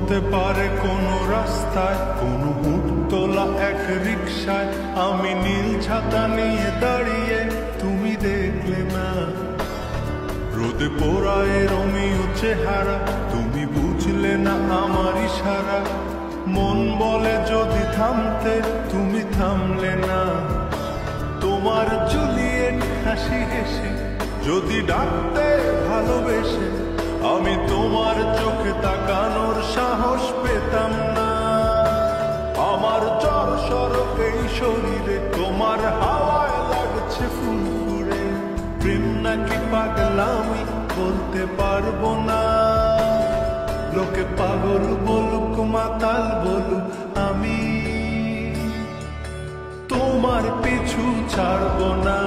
হতে পারে কোনো রাস্তায়, কোনো হুটতোলা এক রিকশায় আমি নীল ছাতা নিয়ে দাঁড়িয়ে, তুমি দেখলে না রোদে পোড়ায় রোমিও চেহারা, তুমি বুঝলে না আমার ইশারা। মন বলে যদি থামতে, তুমি থামলে না। তোমার জুলিয়েট হাসি হেসে যদি ডাকতে ভালোবেসে, আমি তোমার চোখে তাকানোর সাহস পেতাম না। আমার জ্বর সরক এই শরীরে, তোমার হাওয়ায় লাগছে ফুরফুরে। প্রেম নাকি পাগলামি বলতে পারবো না, লোকে পাগল বলুক মাতাল বলুক, আমি তোমার পিছু ছাড়বো না।